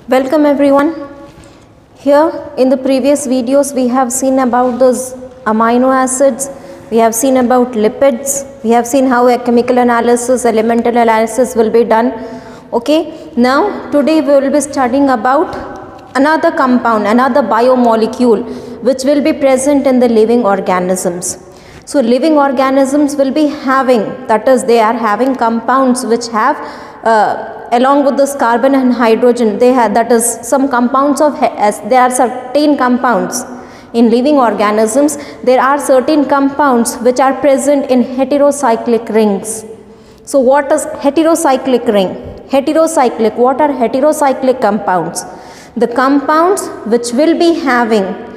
Welcome everyone. Here in the previous videos we have seen about those amino acids, we have seen about lipids, we have seen how a chemical analysis, elemental analysis will be done. Okay, now today we will be studying about another compound, another biomolecule which will be present in the living organisms. So living organisms will be having, that is they are having compounds which have along with this carbon and hydrogen, they have, that is some compounds of, there are certain compounds in living organisms, there are certain compounds which are present in heterocyclic rings. So what is heterocyclic ring? Heterocyclic, what are heterocyclic compounds? The compounds which will be having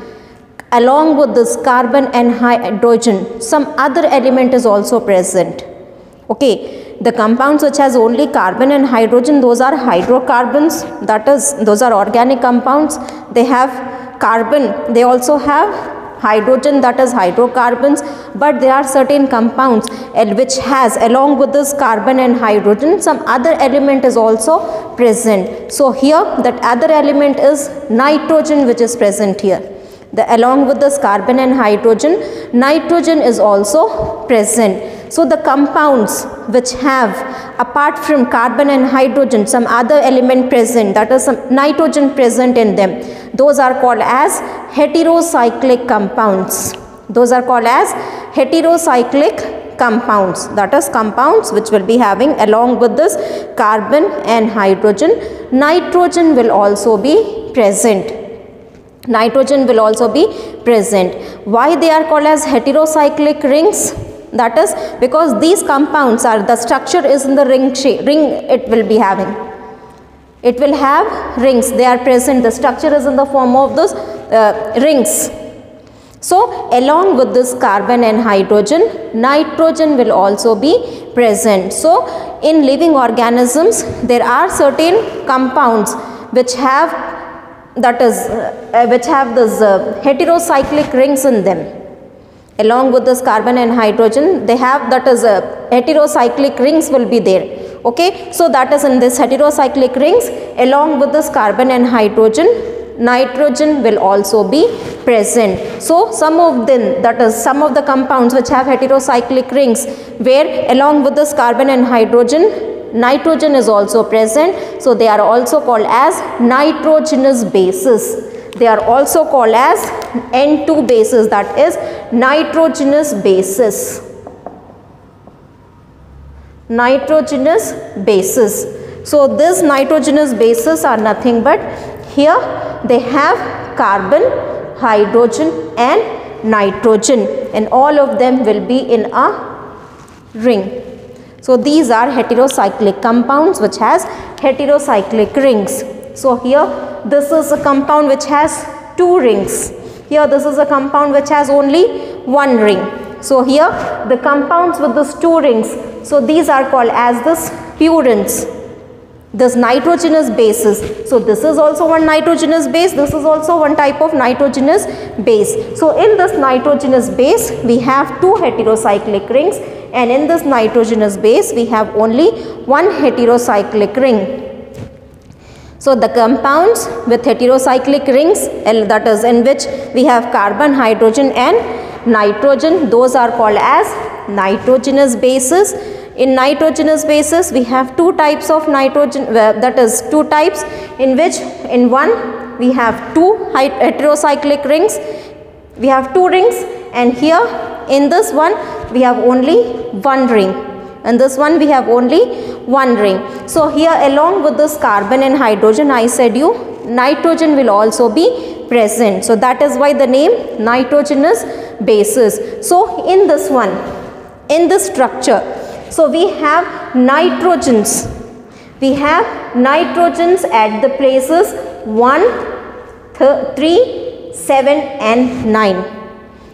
along with this carbon and hydrogen, some other element is also present. Okay. The compounds which has only carbon and hydrogen, those are hydrocarbons, that is those are organic compounds. They have carbon, they also have hydrogen, that is hydrocarbons, but there are certain compounds which has along with this carbon and hydrogen some other element is also present. So here that other element is nitrogen which is present here. Along with this carbon and hydrogen, nitrogen is also present. So the compounds which have apart from carbon and hydrogen some other element present, that is some nitrogen present in them, those are called as heterocyclic compounds. Those are called as heterocyclic compounds, that is compounds which will be having along with this carbon and hydrogen, nitrogen will also be present. Nitrogen will also be present. Why they are called as heterocyclic rings? That is because these compounds are, the structure is in the ring shape, it will be having. It will have rings, they are present, the structure is in the form of those rings. So along with this carbon and hydrogen, nitrogen will also be present. So in living organisms there are certain compounds which have, that is which have this heterocyclic rings in them. Along with this carbon and hydrogen they have, that is heterocyclic rings will be there. Okay, so that is in this heterocyclic rings along with this carbon and hydrogen, nitrogen will also be present. So some of them, that is some of the compounds which have heterocyclic rings where along with this carbon and hydrogen, nitrogen is also present. So they are also called as nitrogenous bases. They are also called as N2 bases, that is nitrogenous bases. Nitrogenous bases. So these nitrogenous bases are nothing but here they have carbon, hydrogen and nitrogen, and all of them will be in a ring. So these are heterocyclic compounds which has heterocyclic rings. So here this is a compound which has two rings. Here this is a compound which has only one ring. So here the compounds with these two rings, so these are called as this purines, this nitrogenous bases. So this is also one nitrogenous base, this is also one type of nitrogenous base. So in this nitrogenous base we have two heterocyclic rings, and in this nitrogenous base we have only one heterocyclic ring. So the compounds with heterocyclic rings, that is in which we have carbon, hydrogen and nitrogen, those are called as nitrogenous bases. In nitrogenous bases we have two types of nitrogen, that is two types, in which in one we have two heterocyclic rings, we have two rings, and here in this one we have only one ring. And this one we have only one ring. So here along with this carbon and hydrogen, I said you nitrogen will also be present. So that is why the name nitrogenous bases. So in this one, in this structure, so we have nitrogens. We have nitrogens at the places 1, 3, 7 and 9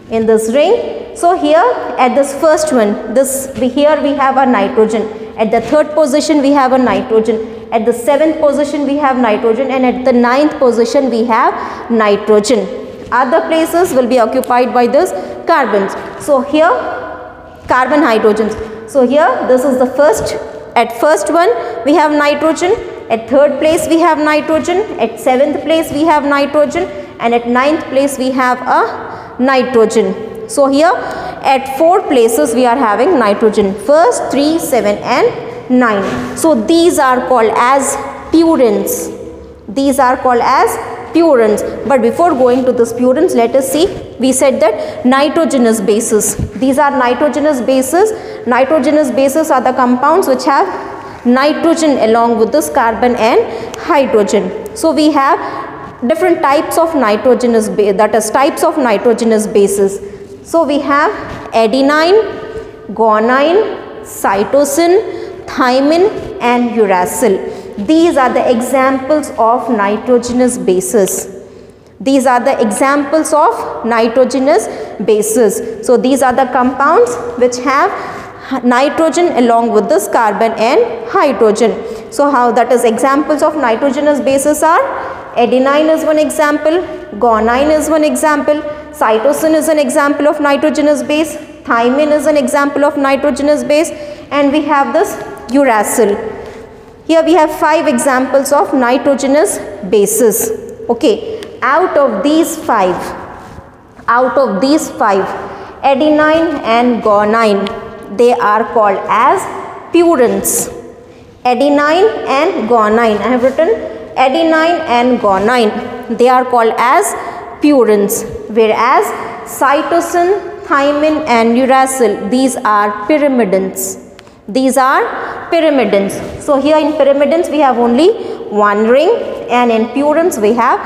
in this ring. So here at this first one, here we have a nitrogen. At the third position we have a nitrogen. At the 7th position we have nitrogen, and at the 9th position we have nitrogen. Other places will be occupied by this carbons. So here carbon hydrogens. So here this is the first At first one we have nitrogen, at third place we have nitrogen, at seventh place we have nitrogen, and at ninth place we have a nitrogen. So here at 4 places we are having nitrogen, first, 3, 7 and 9. So these are called as purines. These are called as purines. But before going to this purines, let us see, we said that nitrogenous bases. These are nitrogenous bases. Nitrogenous bases are the compounds which have nitrogen along with this carbon and hydrogen. So we have different types of nitrogenous base, that is types of nitrogenous bases. So we have adenine, guanine, cytosine, thymine and uracil. These are the examples of nitrogenous bases. These are the examples of nitrogenous bases. So these are the compounds which have nitrogen along with this carbon and hydrogen. So how that is examples of nitrogenous bases are adenine is one example, guanine is one example, cytosine is an example of nitrogenous base, thymine is an example of nitrogenous base, and we have this uracil. Here we have 5 examples of nitrogenous bases. Okay, out of these 5, adenine and guanine, they are called as purines. Adenine and guanine, I have written adenine and guanine, they are called as purines, whereas cytosine, thymine and uracil, these are pyrimidines. These are pyrimidines. So here in pyrimidines we have only 1 ring, and in purines we have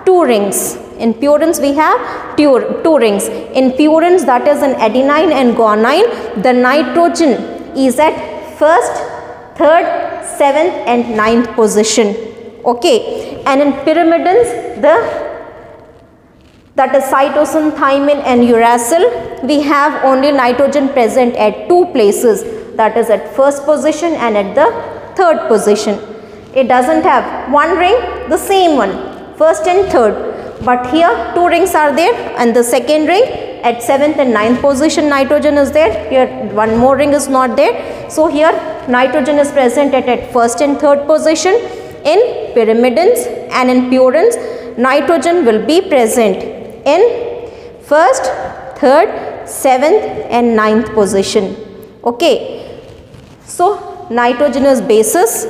2 rings. In purines we have 2 rings. In purines, that is in adenine and guanine, the nitrogen is at 1st, 3rd, 7th and 9th position. Okay, and in pyrimidines, that is cytosine, thymine and uracil, we have only nitrogen present at 2 places, that is at 1st position and at the 3rd position. It doesn't have 1 ring, the same one, 1st and 3rd, but here 2 rings are there, and the 2nd ring at 7th and 9th position nitrogen is there, here 1 more ring is not there. So here nitrogen is present at 1st and 3rd position. In pyrimidines and in purines, nitrogen will be present in 1st, 3rd, 7th and 9th position. Okay. So nitrogenous bases,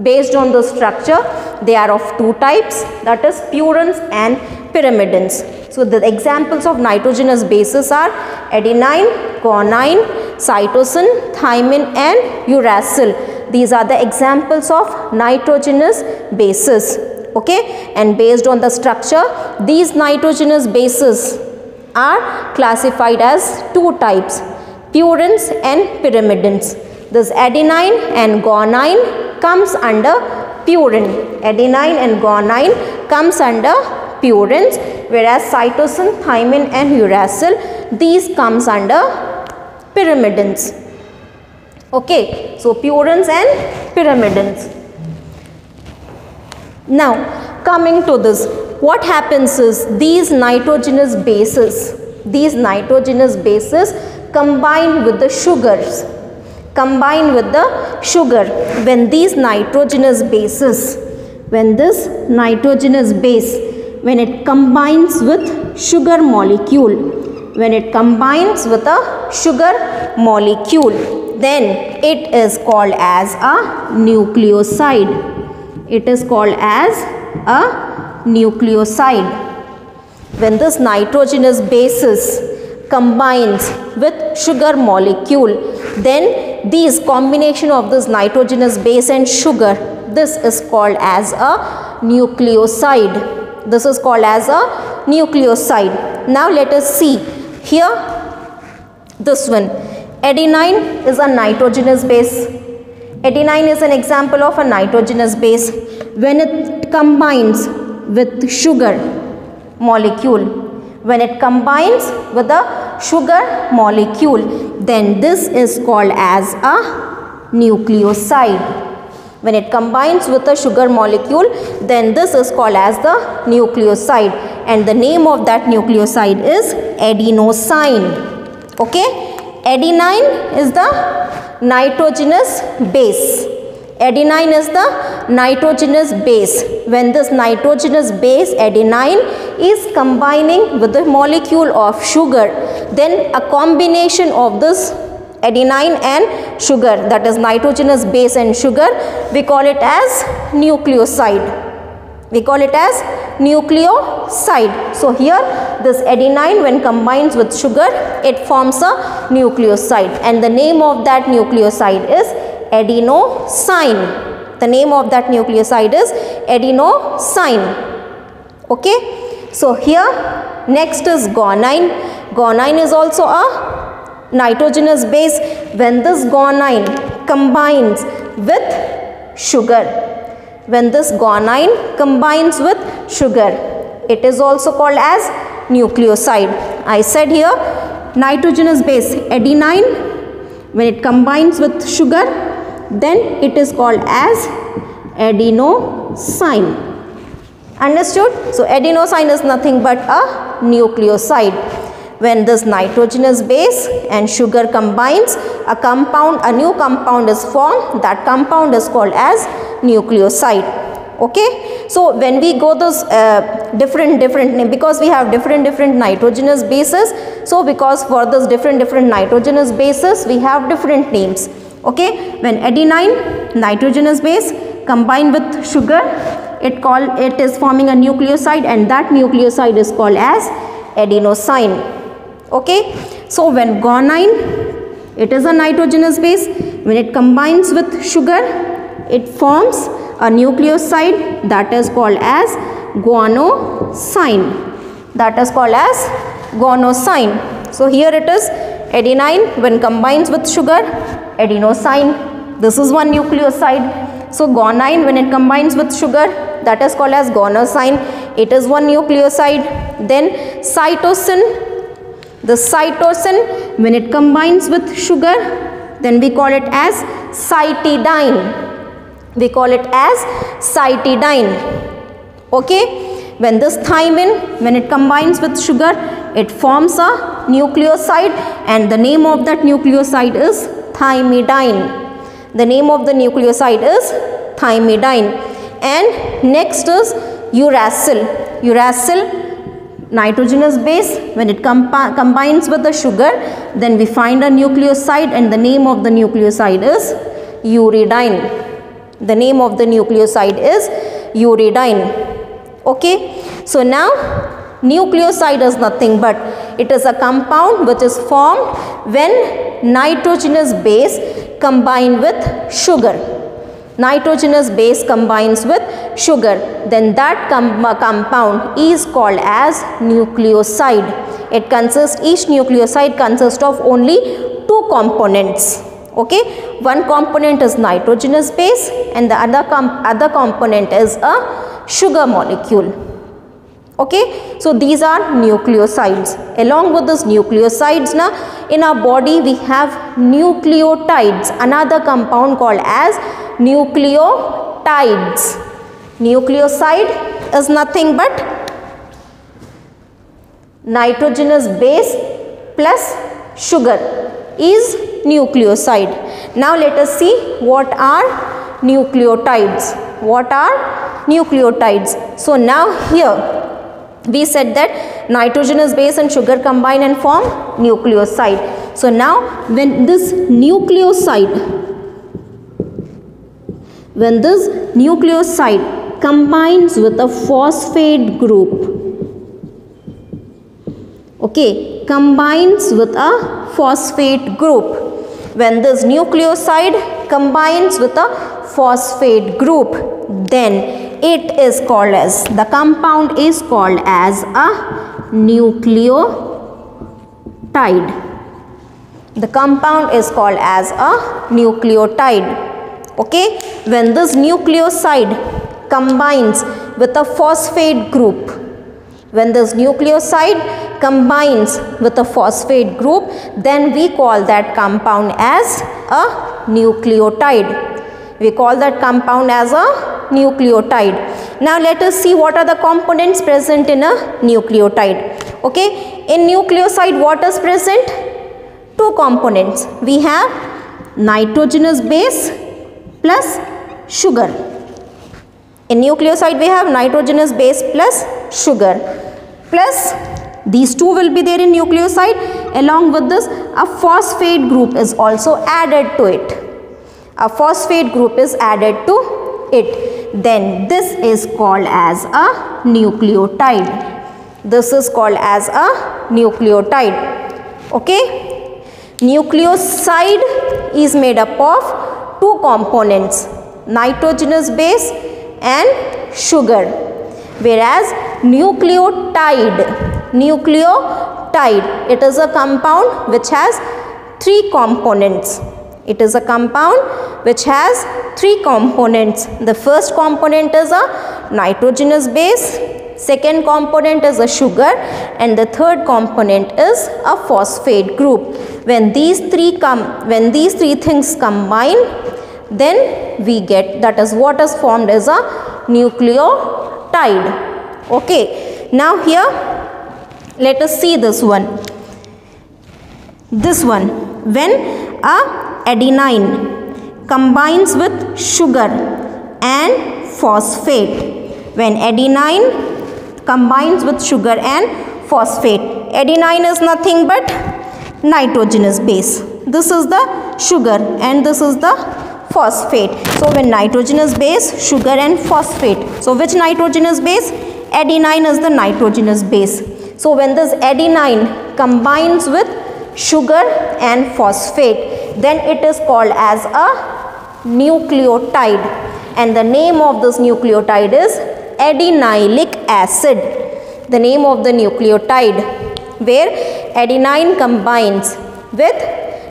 based on the structure, they are of 2 types, that is purines and pyrimidines. So the examples of nitrogenous bases are adenine, guanine, cytosine, thymine and uracil. These are the examples of nitrogenous bases. Okay, and based on the structure, these nitrogenous bases are classified as 2 types, purines and pyrimidines. This adenine and guanine comes under purine. Adenine and guanine comes under purines, whereas cytosine, thymine and uracil, these comes under pyrimidines. Okay, so purines and pyrimidines. Now coming to this, what happens is these nitrogenous bases combine with the sugars. When these nitrogenous bases, when it combines with sugar molecule, then it is called as a nucleoside. When this nitrogenous bases combines with sugar molecule, then these combination of this nitrogenous base and sugar, this is called as a nucleoside. Now let us see here, this one, adenine is a nitrogenous base. Adenine is an example of a nitrogenous base. When it combines with sugar molecule, then this is called as a nucleoside. When it combines with a sugar molecule, then this is called as the nucleoside, and the name of that nucleoside is adenosine. Okay, Adenine is the nitrogenous base. Adenine is the nitrogenous base. When this nitrogenous base adenine is combining with the molecule of sugar, then a combination of this adenine and sugar, that is nitrogenous base and sugar, we call it as nucleoside. We call it as nucleoside. So here this adenine, when combines with sugar, it forms a nucleoside, and the name of that nucleoside is adenosine. The name of that nucleoside is adenosine. Okay. So here next is guanine. Guanine is also a nitrogenous base. When this guanine combines with sugar, when this guanine combines with sugar, it is also called as nucleoside. I said here nitrogenous base adenine, when it combines with sugar, then it is called as adenosine. Understood? So adenosine is nothing but a nucleoside. When this nitrogenous base and sugar combines, a new compound is formed. That compound is called as nucleoside. Okay. So when we go this different name, because we have different nitrogenous bases, so because for this different nitrogenous bases we have different names. Okay. When adenine, nitrogenous base, combined with sugar, it is forming a nucleoside, and that nucleoside is called as adenosine. Okay. So when guanine, it is a nitrogenous base, when it combines with sugar, it forms a nucleoside, that is called as guanosine. That is called as guanosine. So here it is adenine, when combines with sugar, adenosine. This is one nucleoside. So guanine, when it combines with sugar, that is called as guanosine. It is one nucleoside. Then cytosine. The cytosine, when it combines with sugar, then we call it as cytidine. We call it as cytidine. Okay. When this thymine, when it combines with sugar, it forms a nucleoside, and the name of that nucleoside is thymidine. The name of the nucleoside is thymidine. And next is uracil. Uracil, nitrogenous base, when it combines with the sugar, then we find a nucleoside, and the name of the nucleoside is uridine. The name of the nucleoside is uridine. Okay. So now nucleoside is nothing but it is a compound which is formed when nitrogenous base combine with sugar. Nitrogenous base combines with sugar, then that compound is called as nucleoside. Each nucleoside consists of only two components. Okay, one component is nitrogenous base and the other component is a sugar molecule. Okay, so these are nucleosides. Along with these nucleosides, in our body we have nucleotides, another compound called as nucleotides. Nucleoside is nothing but nitrogenous base plus sugar is nucleoside. Now let us see what are nucleotides. What are nucleotides? So now here we said that nitrogenous base and sugar combine and form nucleoside. So now when this nucleoside combines with a phosphate group, okay, combines with a phosphate group. When this nucleoside combines with a phosphate group, then it is called as, the compound is called as a nucleotide. The compound is called as a nucleotide. Okay, when this nucleoside combines with a phosphate group, when this nucleoside combines with a phosphate group, then we call that compound as a nucleotide. We call that compound as a nucleotide. Now let us see what are the components present in a nucleotide. Okay, in nucleoside what is present? two components. We have nitrogenous base plus sugar. In nucleoside we have nitrogenous base plus sugar, plus these two will be there in nucleoside. Along with this, a phosphate group is also added to it. A phosphate group is added to it. Then this is called as a nucleotide. This is called as a nucleotide. Okay. Nucleoside is made up of two components, nitrogenous base and sugar. Whereas nucleotide, it is a compound which has three components. It is a compound which has three components. The first component is a nitrogenous base, second component is a sugar, and the third component is a phosphate group. When these three things combine, then we get, that is what is formed as a nucleotide. Okay, now here let us see this one. This one, when a adenine combines with sugar and phosphate, when adenine combines with sugar and phosphate, adenine is nothing but nitrogenous base. This is the sugar and this is the phosphate. So when nitrogenous base, sugar and phosphate. So which nitrogenous base? Adenine is the nitrogenous base. So when this adenine combines with sugar and phosphate, then it is called as a nucleotide. And the name of this nucleotide is adenylic acid. The name of the nucleotide where adenine combines with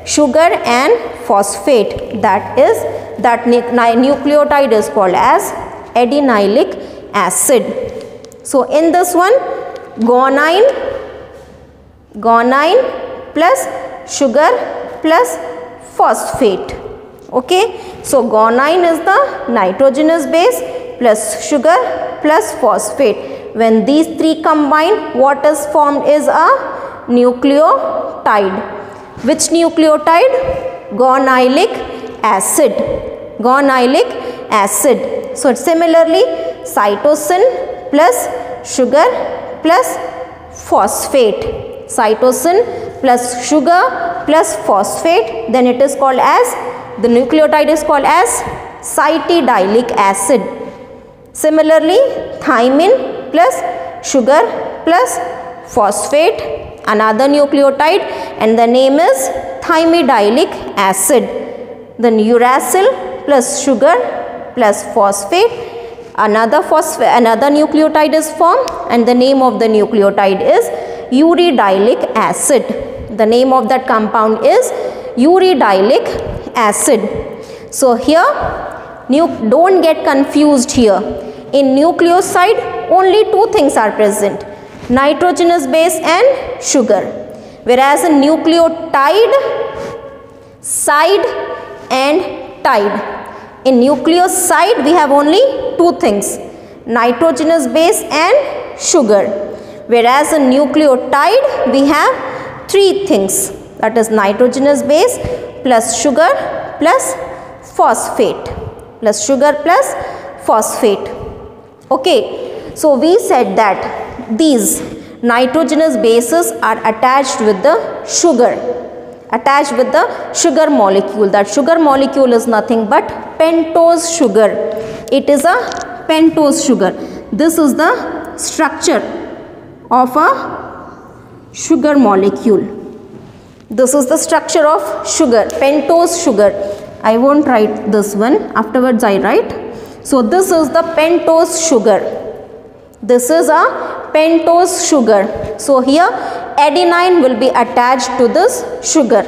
sugar and phosphate, that nucleotide is called as adenylic acid. So in this one, guanine plus sugar plus phosphate. Okay, so guanine is the nitrogenous base plus sugar plus phosphate. When these three combine, what is formed is a nucleotide. Which nucleotide? Guanylic acid. Guanylic acid. So similarly, cytosine plus sugar plus phosphate. Cytosine plus sugar plus phosphate, then it is called as, the nucleotide is called as cytidylic acid. Similarly, thymine plus sugar plus phosphate, another nucleotide, and the name is thymidyllic acid. Then uracil plus sugar plus phosphate, another nucleotide is formed, and the name of the nucleotide is uridylic acid. The name of that compound is uridylic acid. So here, don't get confused here. In nucleoside, only two things are present, nitrogenous base and sugar. Whereas in nucleotide, side and tide. In nucleoside, we have only two things, nitrogenous base and sugar. Whereas in nucleotide, we have three things, that is nitrogenous base plus sugar plus phosphate, plus sugar plus phosphate. Okay, so we said that these nitrogenous bases are attached with the sugar, molecule. That sugar molecule is nothing but pentose sugar. It is a pentose sugar. This is the structure of a sugar molecule. This is the structure of sugar, pentose sugar. I won't write this one, afterwards I write. So this is the pentose sugar. This is a pentose sugar. So here adenine will be attached to this sugar.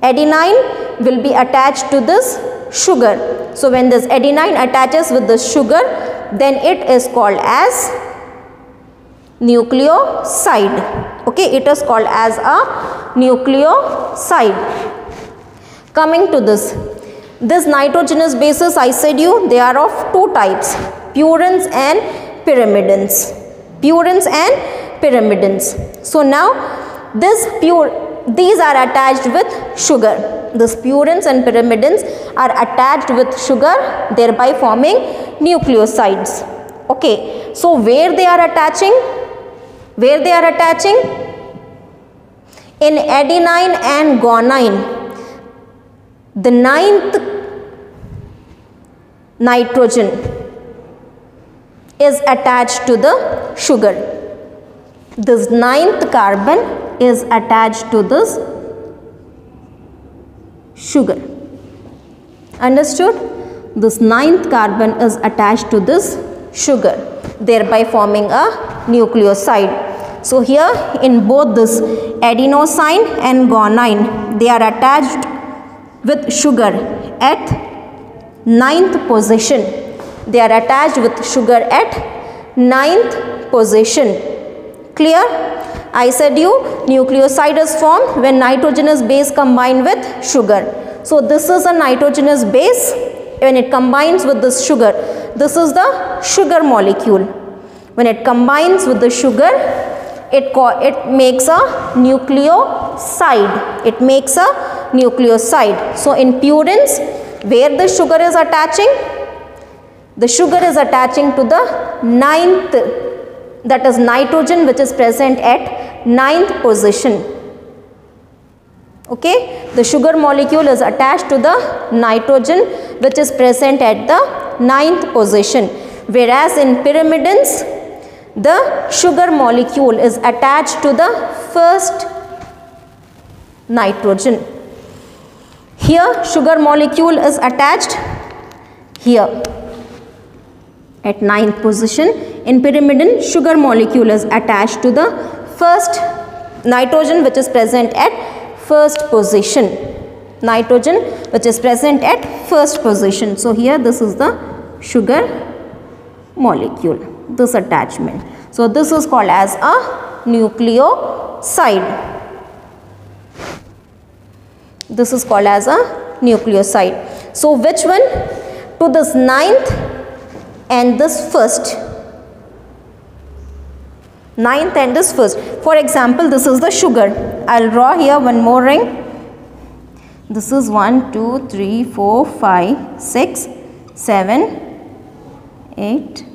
Adenine will be attached to this sugar. So when this adenine attaches with the sugar, then it is called as nucleoside. Okay, it is called as a nucleoside. Coming to this nitrogenous bases, I said you, they are of two types, purines and pyrimidines. Purines and pyrimidines. So now this these are attached with sugar. These purines and pyrimidines are attached with sugar, thereby forming nucleosides. Okay, so where they are attaching? Where they are attaching? In adenine and guanine. The 9th nitrogen is attached to the sugar. This 9th carbon is attached to this sugar. Understood? This 9th carbon is attached to this sugar, thereby forming a nucleoside. So here in both this adenosine and guanine, they are attached with sugar at 9th position. They are attached with sugar at 9th position. Clear? I said you nucleoside is formed when nitrogenous base combined with sugar. So this is a nitrogenous base. When it combines with this sugar, this is the sugar molecule. When it combines with the sugar, it makes a nucleoside. It makes a nucleoside. So in purines, where the sugar is attaching? The sugar is attaching to the 9th, that is nitrogen, which is present at 9th position. Okay, the sugar molecule is attached to the nitrogen, which is present at the 9th position. Whereas in pyrimidines, the sugar molecule is attached to the 1st nitrogen. Here sugar molecule is attached here at 9th position. In pyrimidine, sugar molecule is attached to the 1st nitrogen, which is present at 1st position. Nitrogen which is present at 1st position. So here this is the sugar molecule, this attachment. So this is called as a nucleoside. This is called as a nucleoside. So which one? To this 9th and this 1st. 9th and this 1st. For example, this is the sugar. I'll draw here one more ring. This is 1, 2, 3, 4, 5, 6, 7, 8.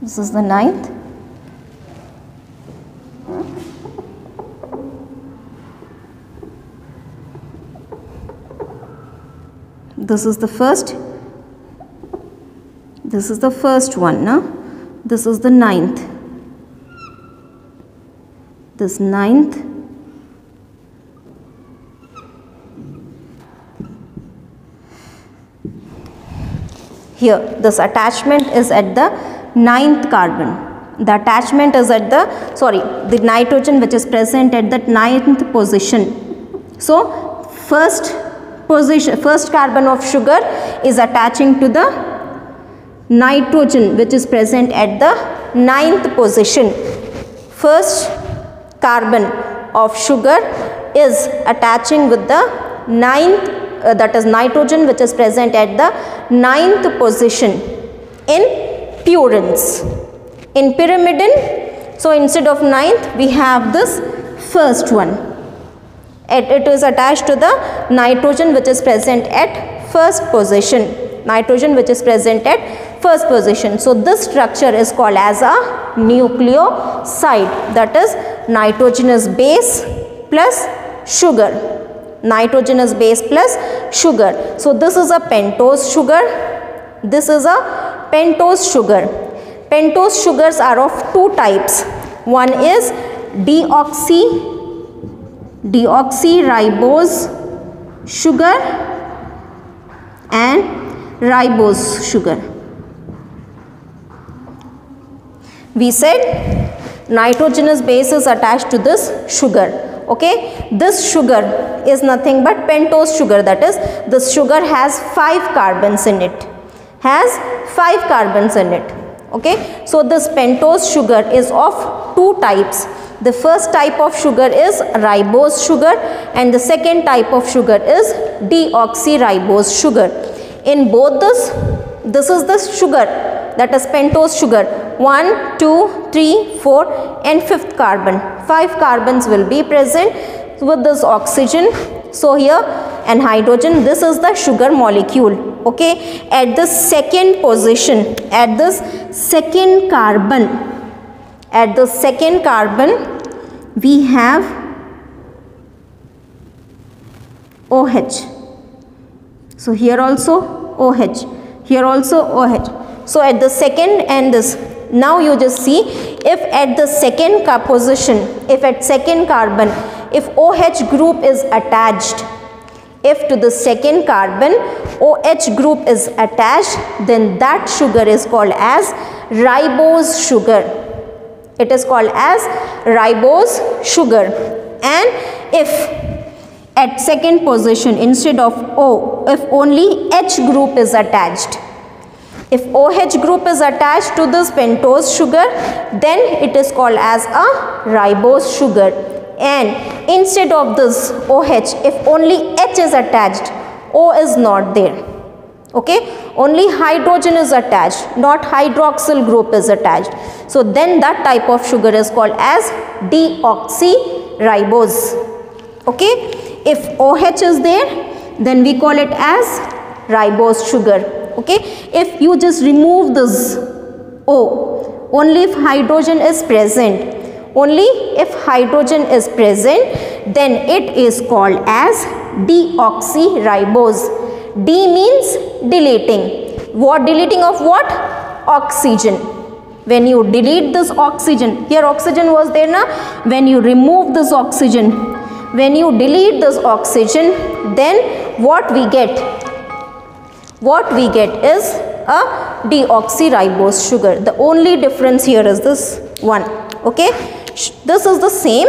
This is the 9th. This is the 1st. This is the 1st one, no? This is the 9th. This 9th. Here, this attachment is at the 9th carbon. The attachment is at the nitrogen which is present at that 9th position. So, first carbon of sugar is attaching to the nitrogen which is present at the 9th position. First carbon of sugar is attaching with the 9th, that is nitrogen which is present at the 9th position in purines. In pyrimidine, so instead of 9th we have this 1st one. It is attached to the nitrogen which is present at 1st position. Nitrogen which is present at 1st position. So this structure is called as a nucleoside, that is nitrogenous base plus sugar. Nitrogenous base plus sugar. So this is a pentose sugar. This is a pentose sugar. Pentose sugars are of two types. One is deoxyribose sugar and ribose sugar. We said nitrogenous base is attached to this sugar. Okay, this sugar is nothing but pentose sugar, that is this sugar has 5 carbons in it. Okay, so this pentose sugar is of two types. The first type of sugar is ribose sugar and the second type of sugar is deoxyribose sugar. In both this is the sugar, that is pentose sugar. 1, 2, 3, 4 and 5th carbon. 5 carbons will be present with this oxygen. So here and hydrogen, this is the sugar molecule. Okay, at the second position, at this second carbon, we have OH. So here also OH, here also OH. So at the second and this, now you just see, if at the second position, if at second carbon, if OH group is attached, if to the second carbon OH group is attached, then that sugar is called as ribose sugar. It is called as ribose sugar. And if at second position, instead of O, if only H group is attached, if OH group is attached to this pentose sugar, then it is called as a ribose sugar. And instead of this OH, if only H is attached, O is not there. Okay, only hydrogen is attached, not hydroxyl group is attached. So then that type of sugar is called as deoxyribose. Okay, if OH is there, then we call it as ribose sugar. Okay, if you just remove this O, only if hydrogen is present, then it is called as deoxyribose. D means deleting. What deleting of what? Oxygen. When you delete this oxygen, here oxygen was there na, when you remove this oxygen, when you delete this oxygen, then what we get? What we get is a deoxyribose sugar. The only difference here is this one. Okay, this is the same,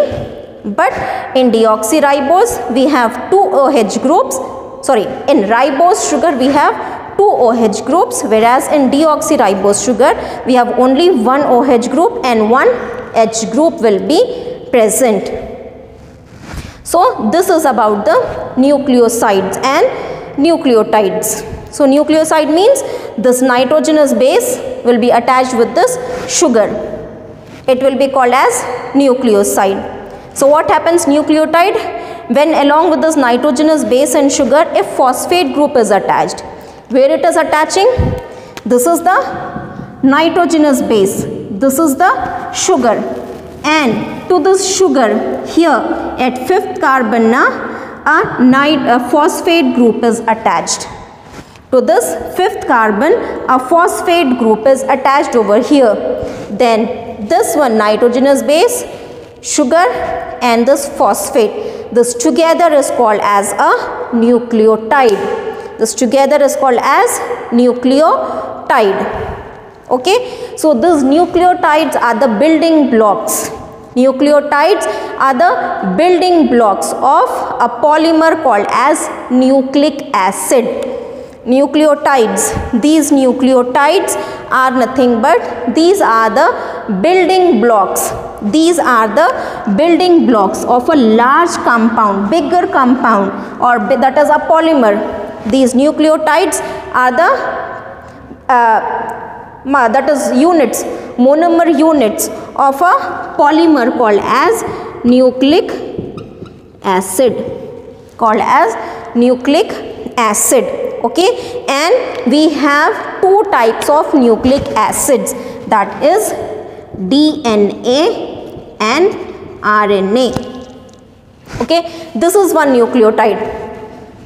but in deoxyribose we have 2 OH groups. Sorry, in ribose sugar we have 2 OH groups, whereas in deoxyribose sugar we have only 1 OH group and 1 H group will be present. So this is about the nucleosides and nucleotides. So nucleoside means this nitrogenous base will be attached with this sugar. It will be called as nucleoside. So what happens nucleotide? When along with this nitrogenous base and sugar, if phosphate group is attached, where it is attaching? This is the nitrogenous base, this is the sugar, and to this sugar here at 5th carbon a phosphate group is attached. To this 5th carbon a phosphate group is attached over here. Then this one nitrogenous base, sugar and this phosphate, this together is called as a nucleotide. This together is called as nucleotide. Okay, so these nucleotides are the building blocks. Nucleotides are the building blocks of a polymer called as nucleic acid. Nucleotides, these nucleotides are nothing but these are the building blocks. These are the building blocks of a large compound, bigger compound, or that is a polymer. These nucleotides are the that is units, monomer units of a polymer called as nucleic acid, called as nucleic acid. Okay, and we have 2 types of nucleic acids, that is DNA and RNA. Okay, this is one nucleotide,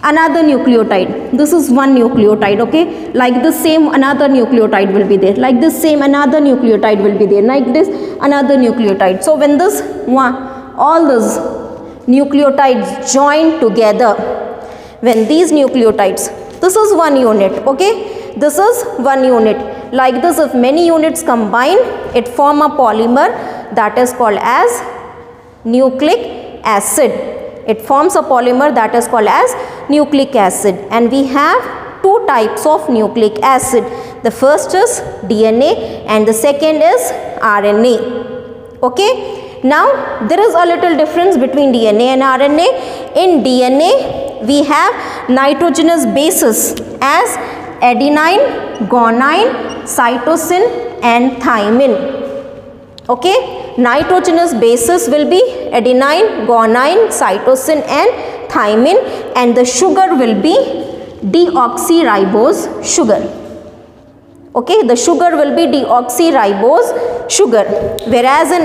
another nucleotide, this is one nucleotide. Okay, like the same another nucleotide will be there, like this same another nucleotide will be there, like this another nucleotide. So when this one, all those nucleotides join together, when these nucleotides, this is one unit. Okay, this is one unit. Like this, if many units combine, it form a polymer that is called as nucleic acid. It forms a polymer that is called as nucleic acid, and we have 2 types of nucleic acid. The first is DNA and the second is RNA. Okay, now there is a little difference between DNA and RNA. In DNA we have nitrogenous bases as adenine, guanine, cytosine and thymine. Okay, nitrogenous bases will be adenine, guanine, cytosine and thymine, and the sugar will be deoxyribose sugar. Okay, the sugar will be deoxyribose sugar. Whereas in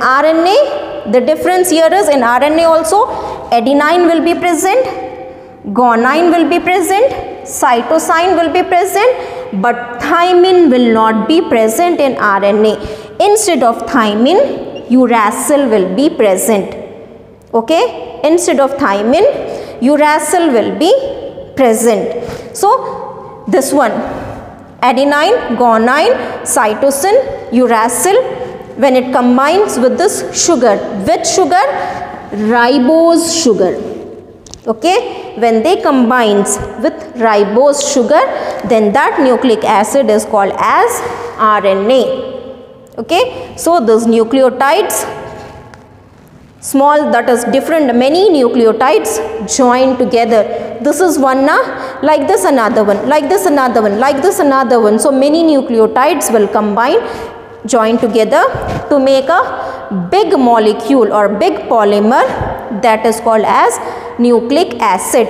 RNA, the difference here is in RNA also adenine will be present, guanine will be present, cytosine will be present, but thymine will not be present in RNA. Instead of thymine, uracil will be present. Okay, instead of thymine, uracil will be present. So this one, adenine, guanine, cytosine, uracil, when it combines with this sugar, which sugar? Ribose sugar. Okay, when they combines with ribose sugar, then that nucleic acid is called as RNA. Okay, so those nucleotides, small, that is different, many nucleotides join together. This is one, like this another one, like this another one, like this another one. So many nucleotides will combine, join together to make a big molecule or big polymer that is called as nucleic acid.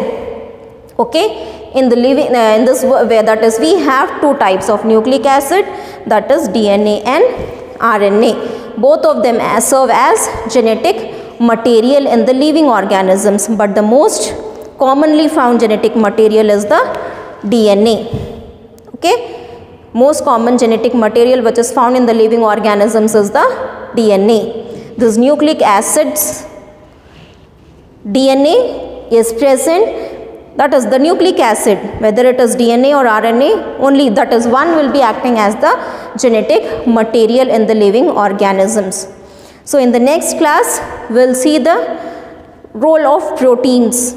Okay, in the living in this way, that is, we have two types of nucleic acid, that is DNA and RNA. Both of them serve as genetic material in the living organisms, but the most commonly found genetic material is the DNA. Okay, most common genetic material which is found in the living organisms is the DNA. These nucleic acids, DNA is present, that is the nucleic acid, whether it is DNA or RNA, only that is one will be acting as the genetic material in the living organisms. So in the next class, we'll see the role of proteins.